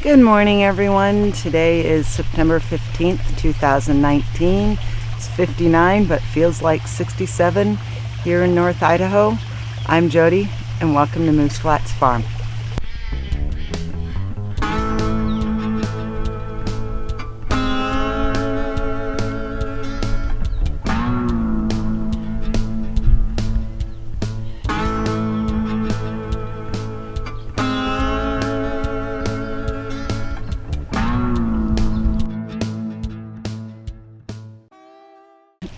Good morning, everyone. Today is September 15th, 2019. It's 59, but feels like 67 here in North Idaho. I'm Jody, and welcome to Moose Flats Farm.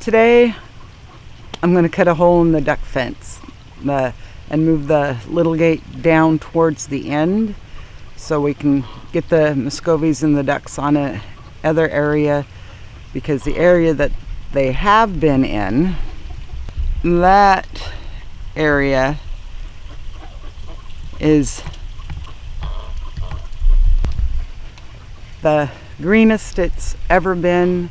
Today, I'm going to cut a hole in the duck fence and move the little gate down towards the end so we can get the Muskogees and the ducks on a other area, because the area that they have been in, that area is the greenest it's ever been.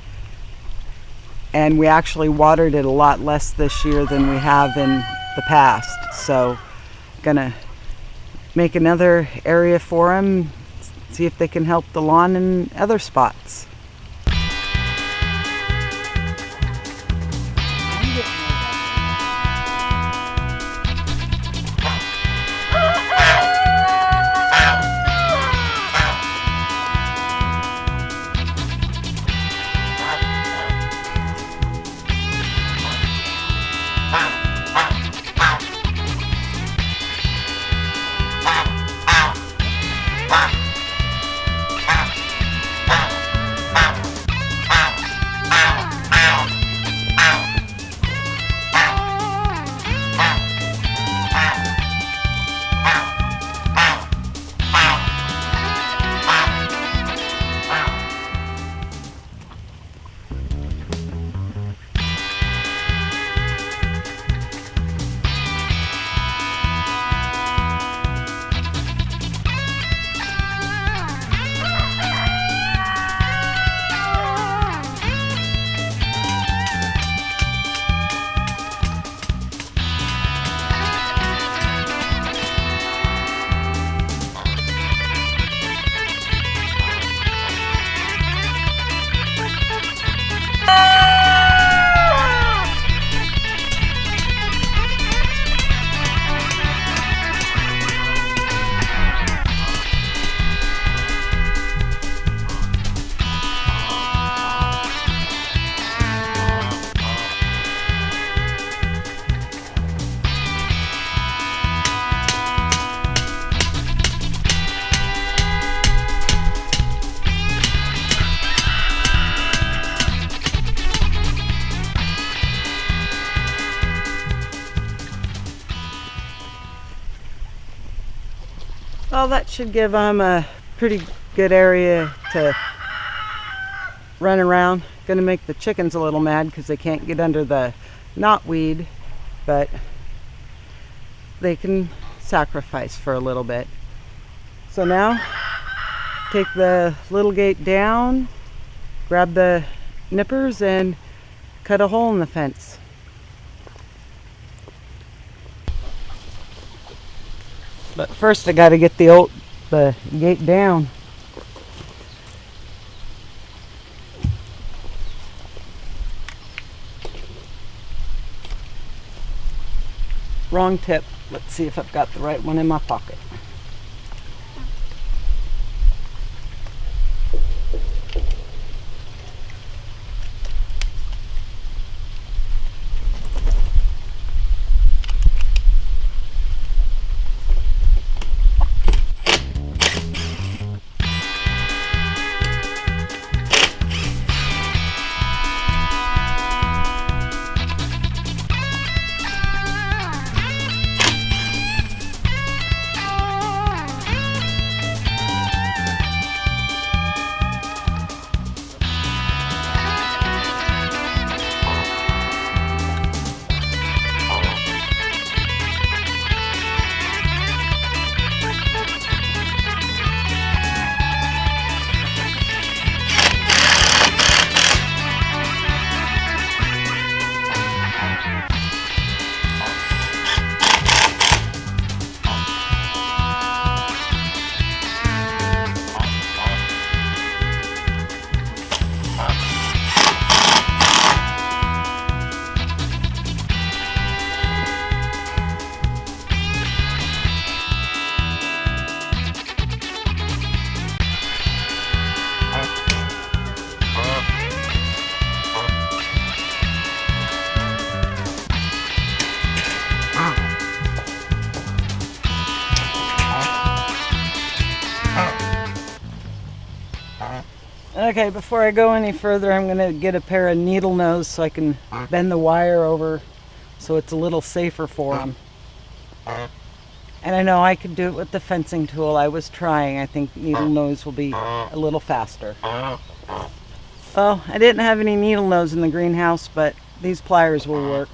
And we actually watered it a lot less this year than we have in the past. So, gonna make another area for them, see if they can help the lawn in other spots. Well, that should give them a pretty good area to run around. Gonna make the chickens a little mad because they can't get under the knotweed, but they can sacrifice for a little bit. So now, take the little gate down, grab the nippers, and cut a hole in the fence. But first I got to get the gate down. Wrong tip. Let's see if I've got the right one in my pocket. Okay, before I go any further, I'm going to get a pair of needle nose so I can bend the wire over so it's a little safer for them. And I know I could do it with the fencing tool. I was trying. I think needle nose will be a little faster. Well, I didn't have any needle nose in the greenhouse, but these pliers will work.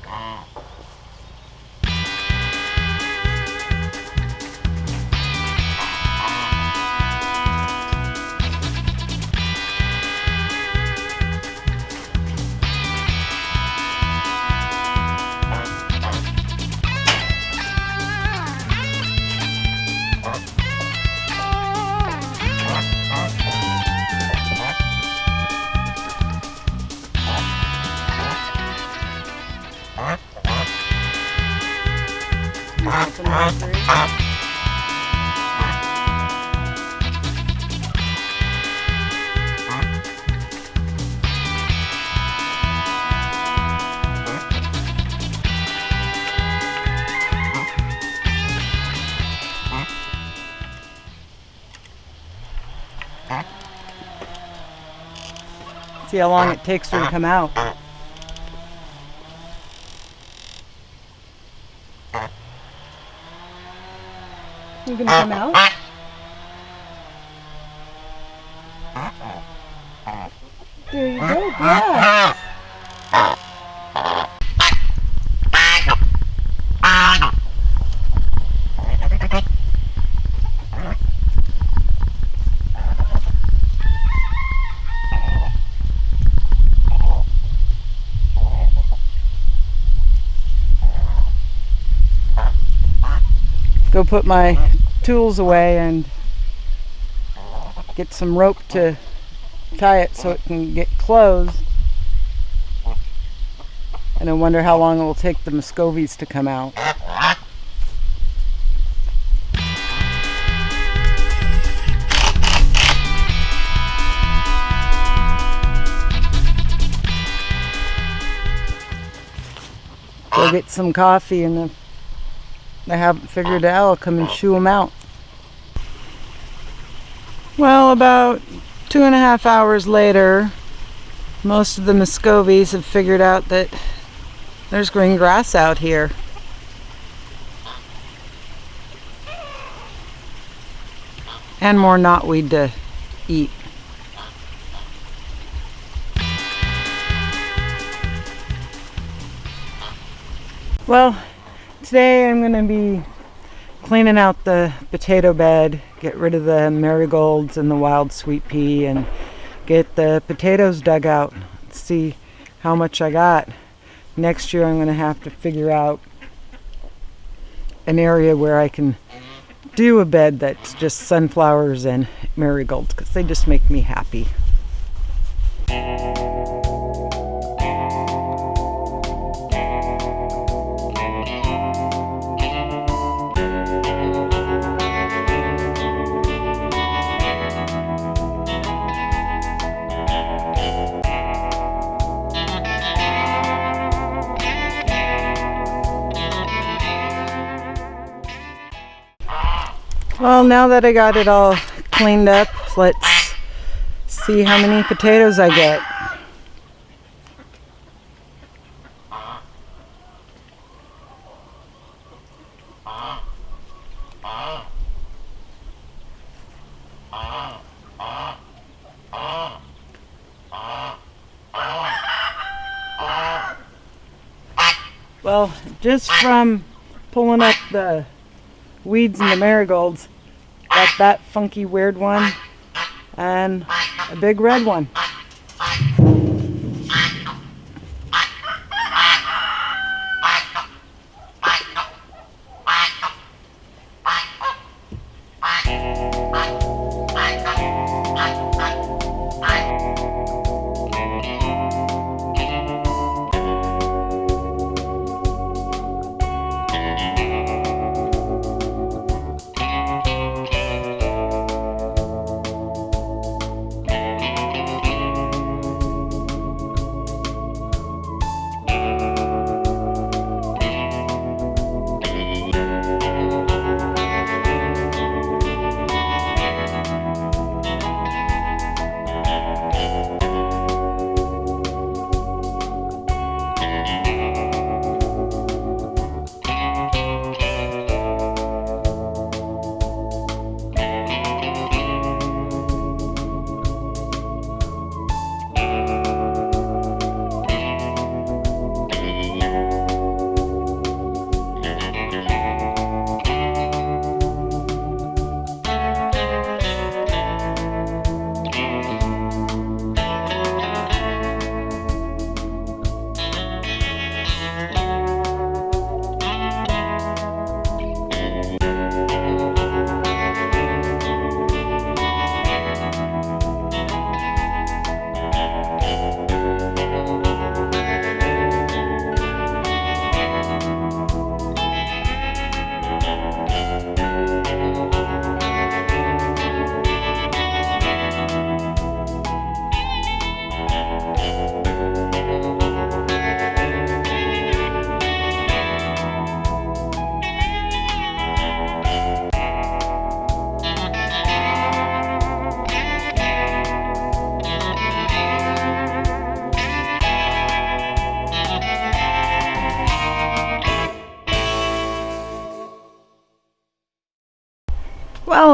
See how long it takes her to come out. You gonna come out? There you go, yeah. Go put my tools away and get some rope to tie it so it can get closed. And I wonder how long it will take the Muskogees to come out. Go get some coffee, and if I haven't figured it out, I'll come and shoo them out. Well, about 2.5 hours later, most of the Muskogees have figured out that there's green grass out here. And more knotweed to eat. Well, today I'm going to be cleaning out the potato bed, get rid of the marigolds and the wild sweet pea, and get the potatoes dug out. See how much I got. Next year I'm going to have to figure out an area where I can do a bed that's just sunflowers and marigolds, because they just make me happy. Well, now that I got it all cleaned up, let's see how many potatoes I get. Well, just from pulling up the weeds and the marigolds, got that funky weird one and a big red one.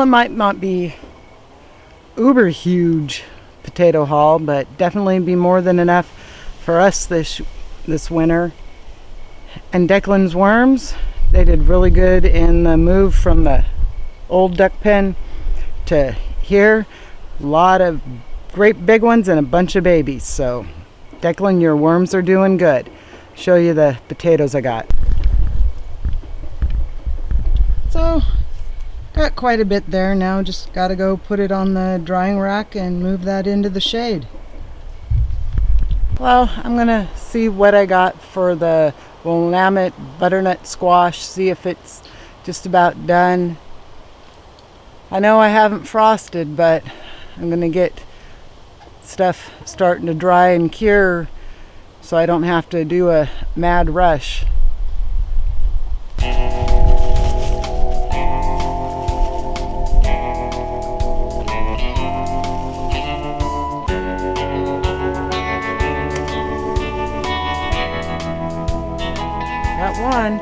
it might not be uber huge potato haul, but definitely be more than enough for us this winter. And Declan's worms, they did really good in the move from the old duck pen to here. A lot of great big ones and a bunch of babies. So Declan, your worms are doing good. Show you the potatoes I got. So got quite a bit there. Now just gotta go put it on the drying rack and move that into the shade. Well, I'm gonna see what I got for the Willamette butternut squash, see if it's just about done. I know I haven't frosted, but I'm gonna get stuff starting to dry and cure so I don't have to do a mad rush. Got one.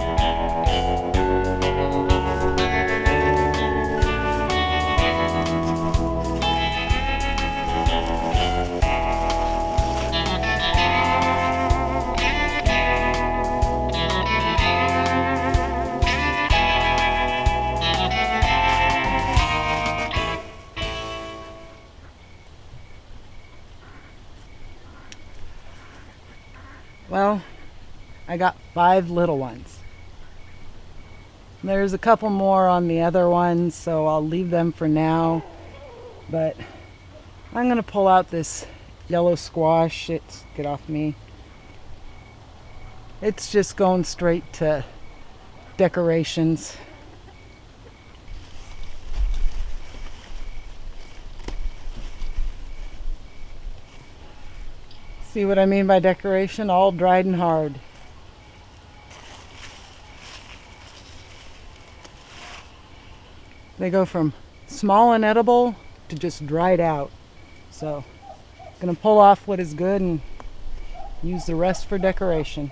Well, I got 5 little ones. There's a couple more on the other ones, so I'll leave them for now. But I'm gonna pull out this yellow squash. Get off me. It's just going straight to decorations. See what I mean by decoration? All dried and hard. They go from small and edible to just dried out. So I'm gonna pull off what is good and use the rest for decoration.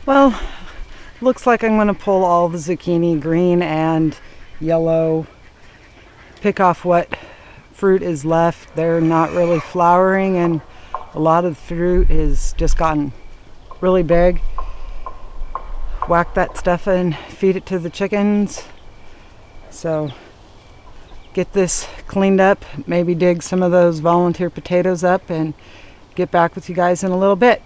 Well, looks like I'm going to pull all the zucchini, green and yellow, pick off what fruit is left. They're not really flowering and a lot of the fruit has just gotten really big. Whack that stuff and feed it to the chickens. So get this cleaned up, maybe dig some of those volunteer potatoes up and get back with you guys in a little bit.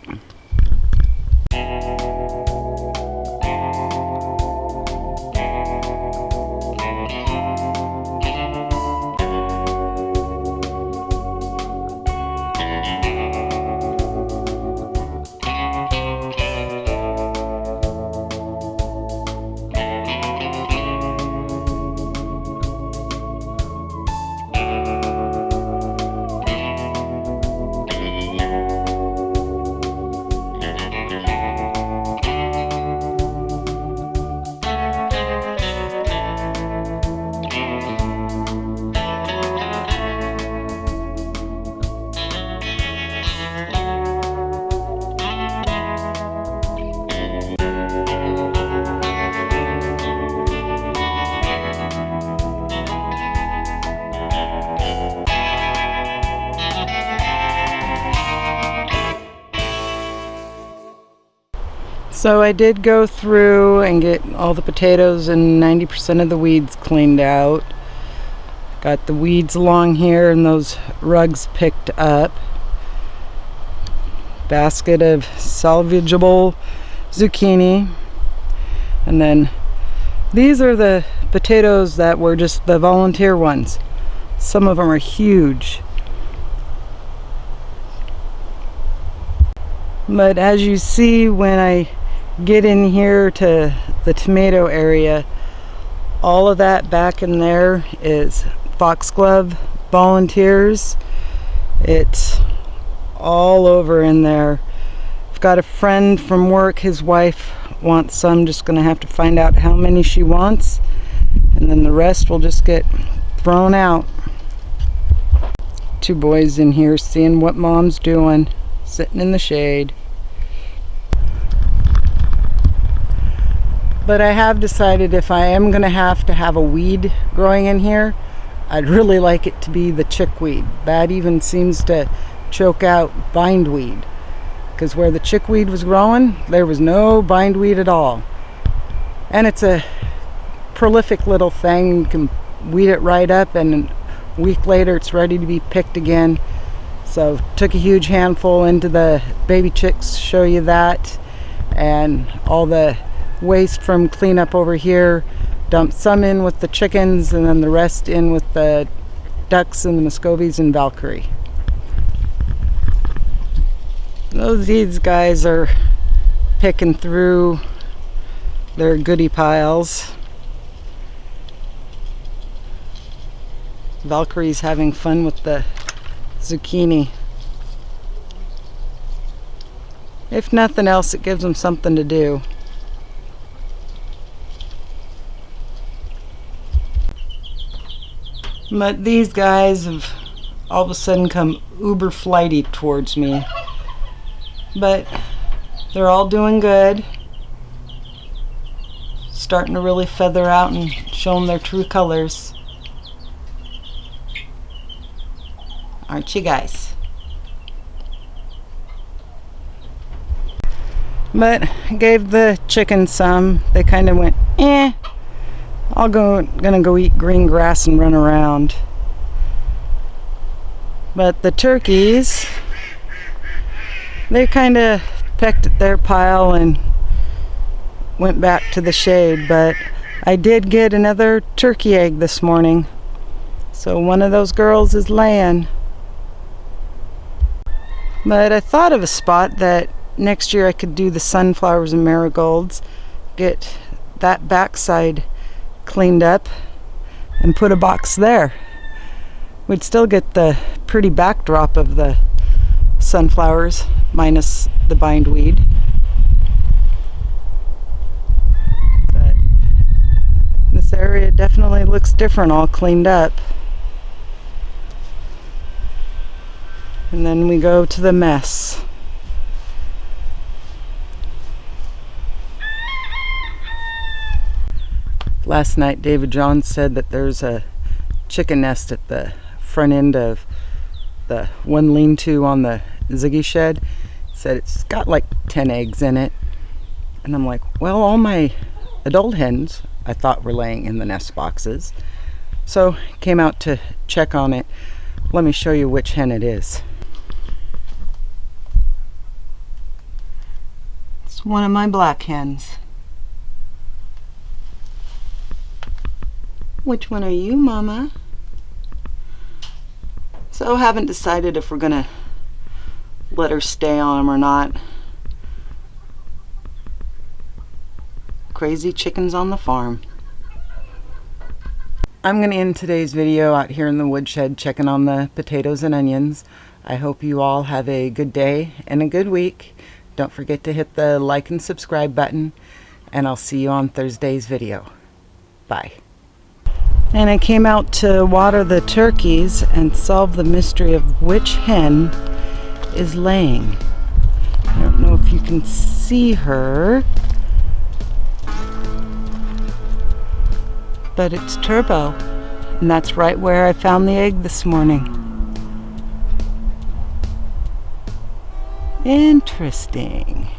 So I did go through and get all the potatoes and 90% of the weeds cleaned out. Got the weeds along here and those rugs picked up. Basket of salvageable zucchini. And then these are the potatoes that were just the volunteer ones. Some of them are huge. But as you see, when I get in here to the tomato area, all of that back in there is foxglove volunteers. It's all over in there. I've got a friend from work, his wife wants some. Just gonna have to find out how many she wants, and then the rest will just get thrown out. Two boys in here seeing what mom's doing, sitting in the shade. But I have decided if I am going to have a weed growing in here, I'd really like it to be the chickweed. That even seems to choke out bindweed. Because where the chickweed was growing, there was no bindweed at all. And it's a prolific little thing. You can weed it right up, and a week later it's ready to be picked again. So took a huge handful into the baby chicks, show you that, and all the waste from cleanup over here, dumped some in with the chickens and then the rest in with the ducks and the Muskogees and Valkyrie. These guys are picking through their goodie piles. Valkyrie's having fun with the zucchini. If nothing else, it gives them something to do. But these guys have all of a sudden come uber flighty towards me. But they're all doing good. Starting to really feather out and show them their true colors. Aren't you guys? But I gave the chickens some. They kind of went, eh. Gonna go eat green grass and run around. But the turkeys, they kind of pecked at their pile and went back to the shade. But I did get another turkey egg this morning, so one of those girls is laying. But I thought of a spot that next year I could do the sunflowers and marigolds, get that backside cleaned up and put a box there. We'd still get the pretty backdrop of the sunflowers minus the bindweed. But this area definitely looks different, all cleaned up. And then we go to the mess. Last night David John said that there's a chicken nest at the front end of the one lean-to on the Ziggy shed. Said it's got like 10 eggs in it. And I'm like, well, all my adult hens I thought were laying in the nest boxes. So came out to check on it. Let me show you which hen it is. It's one of my black hens. Which one are you, Mama? So haven't decided if we're gonna let her stay on them or not. Crazy chickens on the farm. I'm gonna end today's video out here in the woodshed checking on the potatoes and onions. I hope you all have a good day and a good week. Don't forget to hit the like and subscribe button, and I'll see you on Thursday's video. Bye. And I came out to water the turkeys and solve the mystery of which hen is laying. I don't know if you can see her, but it's Turbo, and that's right where I found the egg this morning. Interesting.